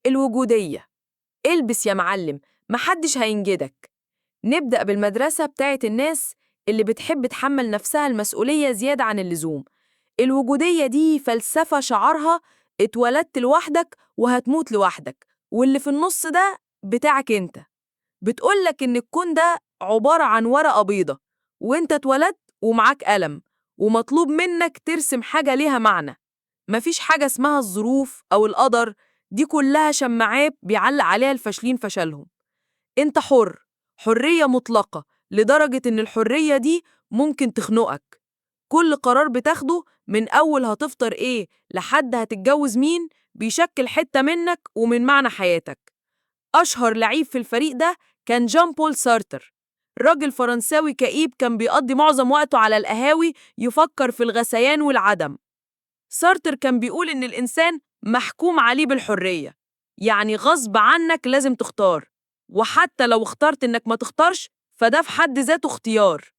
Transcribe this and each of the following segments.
الوجودية. البس يا معلم، محدش هينجدك. نبدأ بالمدرسة بتاعت الناس اللي بتحب تحمل نفسها المسؤولية زيادة عن اللزوم. الوجودية دي فلسفة شعارها اتولدت لوحدك وهتموت لوحدك، واللي في النص ده بتاعك انت. بتقولك إن الكون ده عبارة عن ورقة بيضة، وانت اتولدت ومعاك قلم، ومطلوب منك ترسم حاجة ليها معنى. مفيش حاجة اسمها الظروف أو القدر، دي كلها شماعات بيعلق عليها الفاشلين فشلهم. انت حر، حرية مطلقة، لدرجة إن الحرية دي ممكن تخنقك. كل قرار بتاخده، من أول هتفطر إيه لحد هتتجوز مين، بيشكل حتة منك ومن معنى حياتك. أشهر لعيب في الفريق ده كان جان بول سارتر، راجل فرنساوي كئيب كان بيقضي معظم وقته على القهاوي يفكر في الغثيان والعدم. سارتر كان بيقول إن الإنسان محكوم عليه بالحرية، يعني غصب عنك لازم تختار، وحتى لو اخترت إنك ما تختارش فده في حد ذاته اختيار.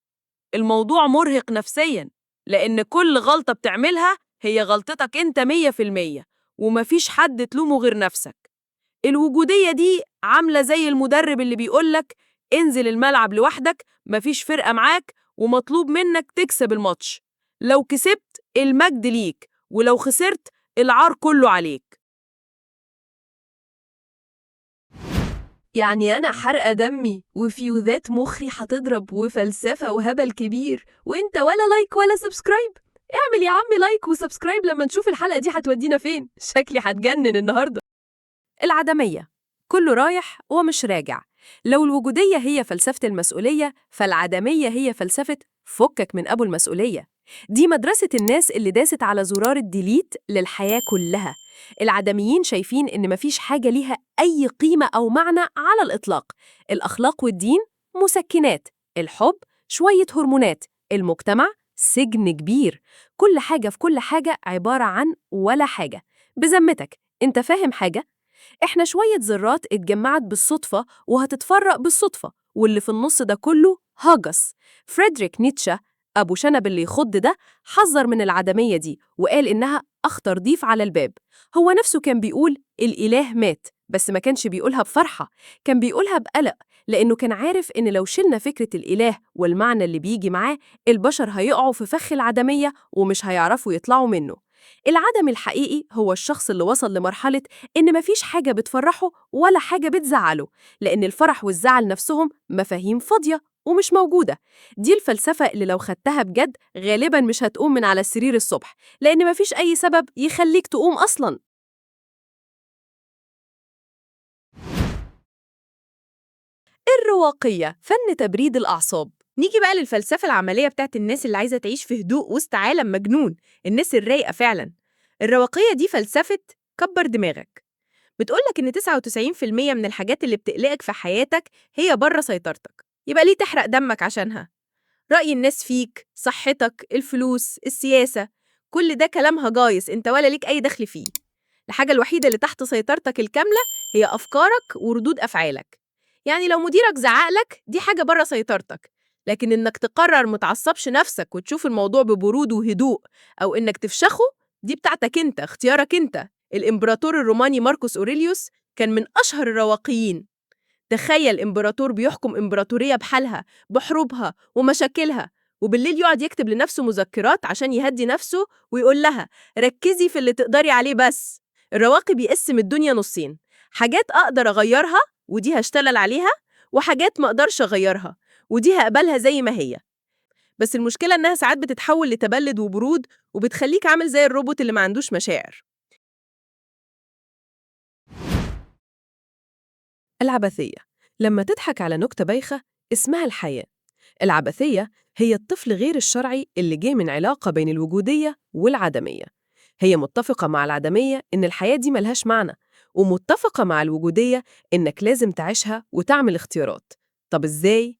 الموضوع مرهق نفسياً، لأن كل غلطة بتعملها هي غلطتك أنت 100%، ومفيش حد تلومه غير نفسك. الوجودية دي عاملة زي المدرب اللي بيقولك انزل الملعب لوحدك، مفيش فرقة معاك، ومطلوب منك تكسب الماتش. لو كسبت المجد ليك، ولو خسرت العار كله عليك. يعني أنا حرقة دمي وفيوذات مخي هتضرب وفلسفة وهبل كبير، وإنت ولا لايك ولا سبسكرايب؟ اعمل يا عمي لايك وسبسكرايب لما نشوف الحلقة دي هتودينا فين. شكلي هتجنن النهاردة. العدمية، كله رايح ومش راجع. لو الوجودية هي فلسفة المسؤولية، فالعدمية هي فلسفة فكك من أبو المسؤولية. دي مدرسة الناس اللي داست على زرار الديليت للحياة كلها. العدميين شايفين إن مفيش حاجة ليها أي قيمة أو معنى على الإطلاق. الأخلاق والدين مسكنات، الحب شوية هرمونات، المجتمع سجن كبير. كل حاجة في كل حاجة عبارة عن ولا حاجة. بذمتك، أنت فاهم حاجة؟ إحنا شوية ذرات اتجمعت بالصدفة وهتتفرق بالصدفة، واللي في النص ده كله هاجس. فريدريك نيتشه، أبو شنب اللي يخض ده، حذر من العدمية دي وقال إنها أخطر ضيف على الباب. هو نفسه كان بيقول الإله مات، بس ما كانش بيقولها بفرحة، كان بيقولها بقلق، لأنه كان عارف إن لو شلنا فكرة الإله والمعنى اللي بيجي معاه، البشر هيقعوا في فخ العدمية ومش هيعرفوا يطلعوا منه. العدم الحقيقي هو الشخص اللي وصل لمرحلة إن مفيش حاجة بتفرحه ولا حاجة بتزعله، لأن الفرح والزعل نفسهم مفاهيم فاضية ومش موجودة. دي الفلسفة اللي لو خدتها بجد غالباً مش هتقوم من على السرير الصبح، لأن مفيش أي سبب يخليك تقوم أصلاً. الرواقية، فن تبريد الأعصاب. نيجي بقى للفلسفة العملية بتاعت الناس اللي عايزة تعيش في هدوء وسط عالم مجنون، الناس الرايقة فعلاً. الرواقية دي فلسفة كبر دماغك. بتقولك إن 99% من الحاجات اللي بتقلقك في حياتك هي بره سيطرتك، يبقى ليه تحرق دمك عشانها؟ رأي الناس فيك، صحتك، الفلوس، السياسة، كل ده كلام هجايص انت ولا ليك أي دخل فيه. الحاجة الوحيدة اللي تحت سيطرتك الكاملة هي أفكارك وردود أفعالك. يعني لو مديرك زعقلك دي حاجة بره سيطرتك، لكن إنك تقرر متعصبش نفسك وتشوف الموضوع ببرود وهدوء، أو إنك تفشخه، دي بتاعتك انت، اختيارك انت. الإمبراطور الروماني ماركوس أوريليوس كان من أشهر الرواقيين. تخيل إمبراطور بيحكم إمبراطورية بحالها، بحروبها ومشاكلها، وبالليل يقعد يكتب لنفسه مذكرات عشان يهدي نفسه ويقول لها ركزي في اللي تقدري عليه بس. الرواقي بيقسم الدنيا نصين: حاجات أقدر أغيرها ودي هشتغل عليها، وحاجات ما أقدرش أغيرها ودي هقبلها زي ما هي. بس المشكلة إنها ساعات بتتحول لتبلد وبرود، وبتخليك عامل زي الروبوت اللي ما عندوش مشاعر. العبثية، لما تضحك على نكتة بايخة اسمها الحياة. العبثية هي الطفل غير الشرعي اللي جه من علاقة بين الوجودية والعدمية. هي متفقة مع العدمية إن الحياة دي ملهاش معنى، ومتفقة مع الوجودية إنك لازم تعيشها وتعمل اختيارات. طب إزاي؟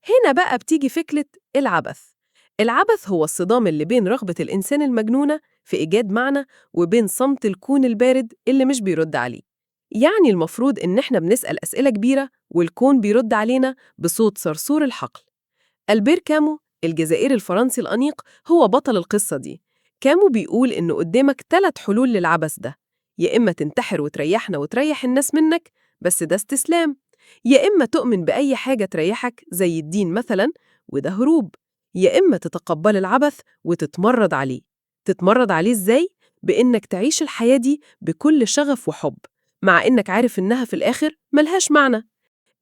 هنا بقى بتيجي فكرة العبث. العبث هو الصدام اللي بين رغبة الإنسان المجنونة في إيجاد معنى وبين صمت الكون البارد اللي مش بيرد عليه. يعني المفروض إن إحنا بنسأل أسئلة كبيرة والكون بيرد علينا بصوت صرصور الحقل. ألبير كامو الجزائري الفرنسي الأنيق هو بطل القصة دي. كامو بيقول إنه قدامك 3 حلول للعبث ده: يا إما تنتحر وتريحنا وتريح الناس منك، بس ده استسلام. يا إما تؤمن بأي حاجة تريحك زي الدين مثلاً، وده هروب. يا إما تتقبل العبث وتتمرد عليه. تتمرد عليه إزاي؟ بإنك تعيش الحياة دي بكل شغف وحب، مع إنك عارف إنها في الآخر ملهاش معنى.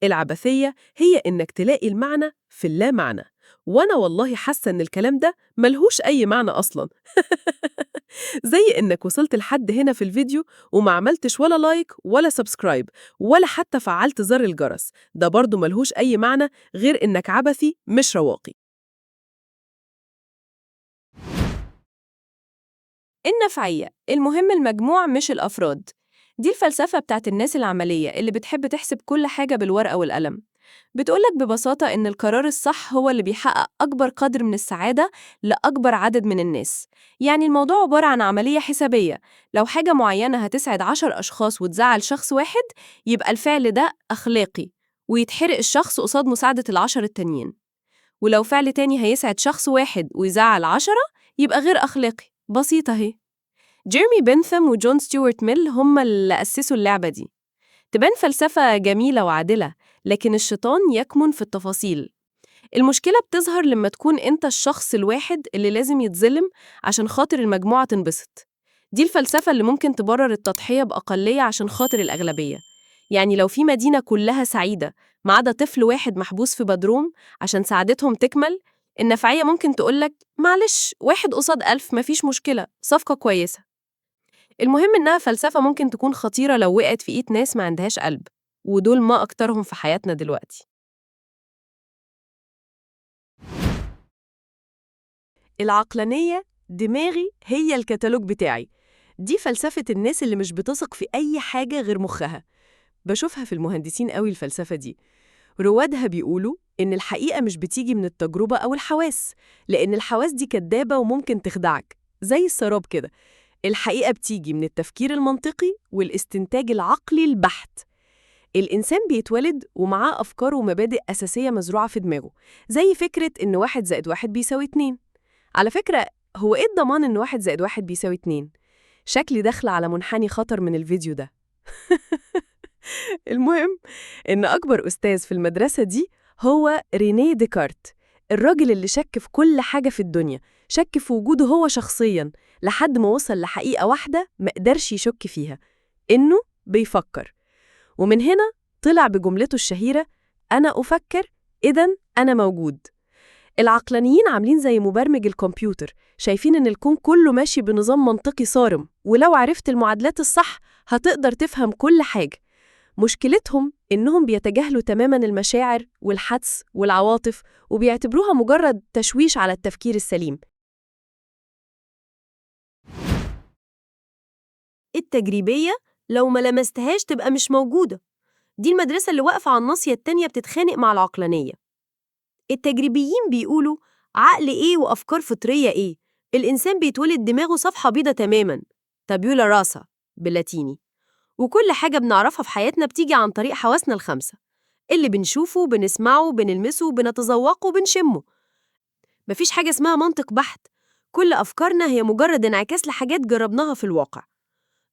العبثية هي إنك تلاقي المعنى في اللا معنى، وأنا والله حاسة إن الكلام ده ملهوش أي معنى أصلاً. زي إنك وصلت لحد هنا في الفيديو وما عملتش ولا لايك ولا سبسكرايب ولا حتى فعلت زر الجرس، ده برضو ملهوش أي معنى غير إنك عبثي مش رواقي. النفعية، المهم المجموع مش الأفراد. دي الفلسفة بتاعت الناس العملية اللي بتحب تحسب كل حاجة بالورقة والقلم. بتقولك ببساطة إن القرار الصح هو اللي بيحقق أكبر قدر من السعادة لأكبر عدد من الناس. يعني الموضوع عبارة عن عملية حسابية. لو حاجة معينة هتسعد 10 أشخاص وتزعل شخص واحد، يبقى الفعل ده أخلاقي، ويتحرق الشخص قصاد مساعدة ال10 التانيين. ولو فعل تاني هيسعد شخص واحد ويزعل 10، يبقى غير أخلاقي. بسيطة هي. جيرمي بنثام وجون ستيوارت ميل هم اللي أسسوا اللعبة دي. تبان فلسفة جميلة وعادلة، لكن الشيطان يكمن في التفاصيل. المشكلة بتظهر لما تكون أنت الشخص الواحد اللي لازم يتظلم عشان خاطر المجموعة تنبسط. دي الفلسفة اللي ممكن تبرر التضحية بأقلية عشان خاطر الأغلبية. يعني لو في مدينة كلها سعيدة ما عدا طفل واحد محبوس في بدروم عشان سعادتهم تكمل، النفعية ممكن تقولك معلش، 1 قصاد 1000 مفيش مشكلة، صفقة كويسة. المهم إنها فلسفة ممكن تكون خطيرة لو وقعت في إيد ناس ما عندهاش قلب، ودول ما أكترهم في حياتنا دلوقتي. العقلانية، دماغي هي الكتالوج بتاعي. دي فلسفة الناس اللي مش بتثق في أي حاجة غير مخها. بشوفها في المهندسين قوي الفلسفة دي. روادها بيقولوا إن الحقيقة مش بتيجي من التجربة أو الحواس، لأن الحواس دي كدابة وممكن تخدعك زي السراب كده. الحقيقة بتيجي من التفكير المنطقي والاستنتاج العقلي البحت. الإنسان بيتولد ومعاه أفكار ومبادئ أساسية مزروعة في دماغه، زي فكرة إن 1+1 بيساوي 2. على فكرة، هو إيه الضمان إن 1+1 بيساوي 2؟ شكلي داخلة على منحني خطر من الفيديو ده. المهم إن أكبر أستاذ في المدرسة دي هو رينيه ديكارت، الراجل اللي شك في كل حاجة في الدنيا، شك في وجوده هو شخصياً، لحد ما وصل لحقيقة واحدة ما قدرش يشك فيها، إنه بيفكر. ومن هنا طلع بجملته الشهيرة: أنا أفكر، إذن أنا موجود. العقلانيين عاملين زي مبرمج الكمبيوتر، شايفين إن الكون كله ماشي بنظام منطقي صارم، ولو عرفت المعادلات الصح هتقدر تفهم كل حاجة. مشكلتهم إنهم بيتجاهلوا تماماً المشاعر والحدس والعواطف، وبيعتبروها مجرد تشويش على التفكير السليم. التجريبية لو ما لمستهاش تبقى مش موجودة. دي المدرسة اللي واقفة على الناصية التانية بتتخانق مع العقلانية. التجريبيين بيقولوا عقل إيه وأفكار فطرية إيه؟ الإنسان بيتولد دماغه صفحة بيضة تماماً، تابيولا راسا باللاتيني، وكل حاجة بنعرفها في حياتنا بتيجي عن طريق حواسنا الخمسة، اللي بنشوفه، بنسمعه، بنلمسه، بنتذوقه، بنشمه. مفيش حاجة اسمها منطق بحت. كل أفكارنا هي مجرد انعكاس لحاجات جربناها في الواقع.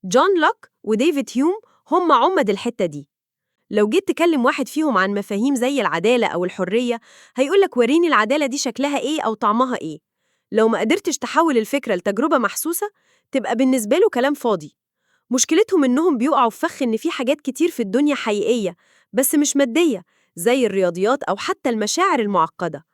جون لوك وديفيد هيوم هم عمد الحتة دي. لو جيت تكلم واحد فيهم عن مفاهيم زي العدالة أو الحرية، هيقولك وريني العدالة دي شكلها إيه أو طعمها إيه. لو ما قدرتش تحول الفكرة لتجربة محسوسة، تبقى بالنسبة له كلام فاضي. مشكلتهم إنهم بيقعوا في فخ إن في حاجات كتير في الدنيا حقيقية بس مش مادية، زي الرياضيات أو حتى المشاعر المعقدة.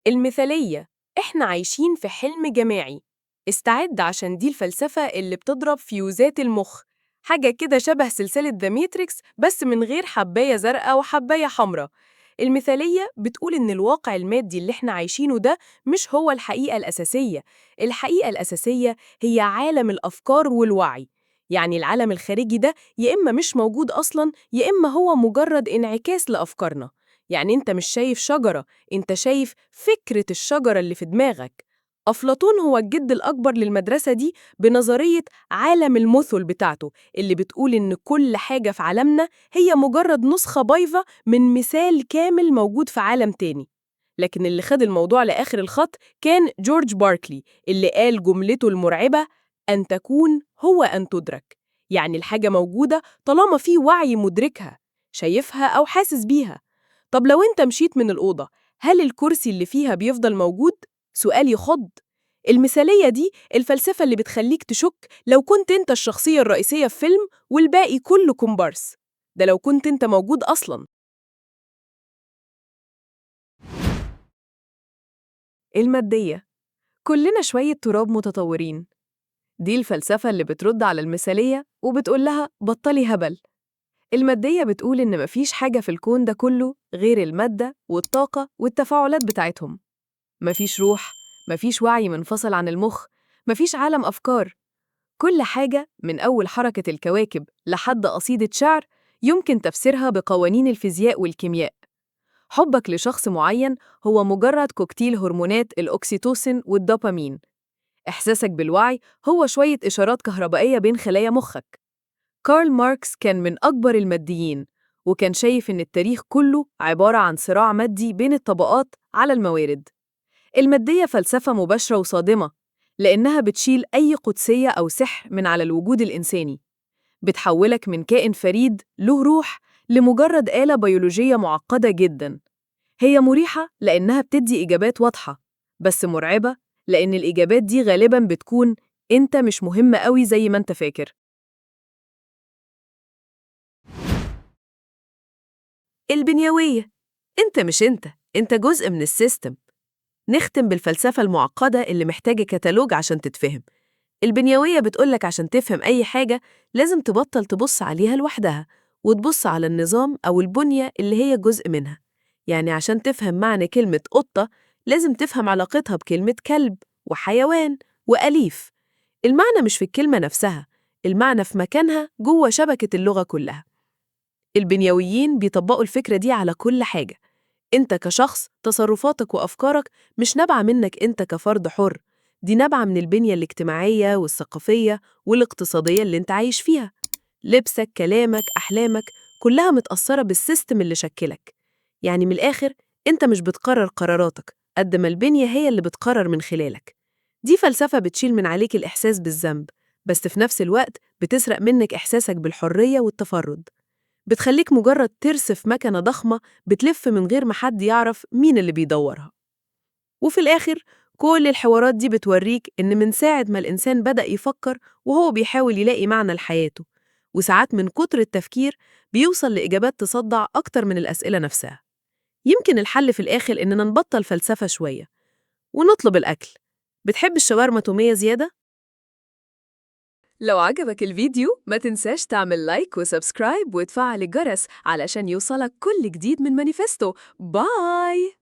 المثالية، إحنا عايشين في حلم جماعي. استعد عشان دي الفلسفة اللي بتضرب فيوزات المخ، حاجة كده شبه سلسلة ذا ماتريكس بس من غير حباية زرقاء وحباية حمراء. المثالية بتقول إن الواقع المادي اللي إحنا عايشينه ده مش هو الحقيقة الأساسية. الحقيقة الأساسية هي عالم الأفكار والوعي. يعني العالم الخارجي ده يا إما مش موجود أصلاً، يا إما هو مجرد انعكاس لأفكارنا. يعني أنت مش شايف شجرة، أنت شايف فكرة الشجرة اللي في دماغك. أفلاطون هو الجد الأكبر للمدرسة دي بنظرية عالم المثل بتاعته، اللي بتقول إن كل حاجة في عالمنا هي مجرد نسخة بايظة من مثال كامل موجود في عالم تاني. لكن اللي خد الموضوع لآخر الخط كان جورج باركلي، اللي قال جملته المرعبة: أن تكون هو أن تدرك. يعني الحاجة موجودة طالما في وعي مدركها، شايفها أو حاسس بيها. طب لو أنت مشيت من الأوضة، هل الكرسي اللي فيها بيفضل موجود؟ سؤال يخض. المثالية دي الفلسفة اللي بتخليك تشك لو كنت أنت الشخصية الرئيسية في فيلم والباقي كله كومبارس. ده لو كنت أنت موجود أصلاً. المادية، كلنا شوية تراب متطورين. دي الفلسفة اللي بترد على المثالية وبتقول لها بطلي هبل. المادية بتقول إن مفيش حاجة في الكون ده كله غير المادة والطاقة والتفاعلات بتاعتهم. مفيش روح، مفيش وعي منفصل عن المخ، مفيش عالم أفكار. كل حاجة من أول حركة الكواكب لحد قصيدة شعر يمكن تفسيرها بقوانين الفيزياء والكيمياء. حبك لشخص معين هو مجرد كوكتيل هرمونات الأكسيتوسين والدوبامين. إحساسك بالوعي هو شوية إشارات كهربائية بين خلايا مخك. كارل ماركس كان من أكبر الماديين، وكان شايف إن التاريخ كله عبارة عن صراع مادي بين الطبقات على الموارد. المادية فلسفة مباشرة وصادمة، لأنها بتشيل أي قدسية أو سحر من على الوجود الإنساني. بتحولك من كائن فريد له روح لمجرد آلة بيولوجية معقدة جداً. هي مريحة لأنها بتدي إجابات واضحة، بس مرعبة لأن الإجابات دي غالباً بتكون أنت مش مهم قوي زي ما أنت فاكر. البنيوية، أنت مش أنت جزء من السيستم. نختم بالفلسفة المعقدة اللي محتاجة كتالوج عشان تتفهم. البنيوية بتقولك عشان تفهم أي حاجة لازم تبطل تبص عليها لوحدها وتبص على النظام أو البنية اللي هي جزء منها. يعني عشان تفهم معنى كلمة قطة لازم تفهم علاقتها بكلمة كلب وحيوان وأليف. المعنى مش في الكلمة نفسها، المعنى في مكانها جوه شبكة اللغة كلها. البنيويين بيطبقوا الفكرة دي على كل حاجة. أنت كشخص تصرفاتك وأفكارك مش نابعة منك أنت كفرد حر، دي نابعة من البنية الاجتماعية والثقافية والاقتصادية اللي أنت عايش فيها. لبسك، كلامك، أحلامك، كلها متأثرة بالسيستم اللي شكلك. يعني من الآخر أنت مش بتقرر قراراتك قد ما البنية هي اللي بتقرر من خلالك. دي فلسفة بتشيل من عليك الإحساس بالذنب، بس في نفس الوقت بتسرق منك إحساسك بالحرية والتفرد. بتخليك مجرد ترس في مكنة ضخمة بتلف من غير ما حد يعرف مين اللي بيدورها. وفي الآخر كل الحوارات دي بتوريك إن من ساعة ما الإنسان بدأ يفكر وهو بيحاول يلاقي معنى لحياته، وساعات من كتر التفكير بيوصل لإجابات تصدع أكتر من الأسئلة نفسها. يمكن الحل في الآخر إننا نبطل فلسفة شوية ونطلب الأكل. بتحب الشاورما تومية زيادة؟ لو عجبك الفيديو ما تنساش تعمل لايك وسبسكرايب وتفعل الجرس علشان يوصلك كل جديد من مانيفستو. باي!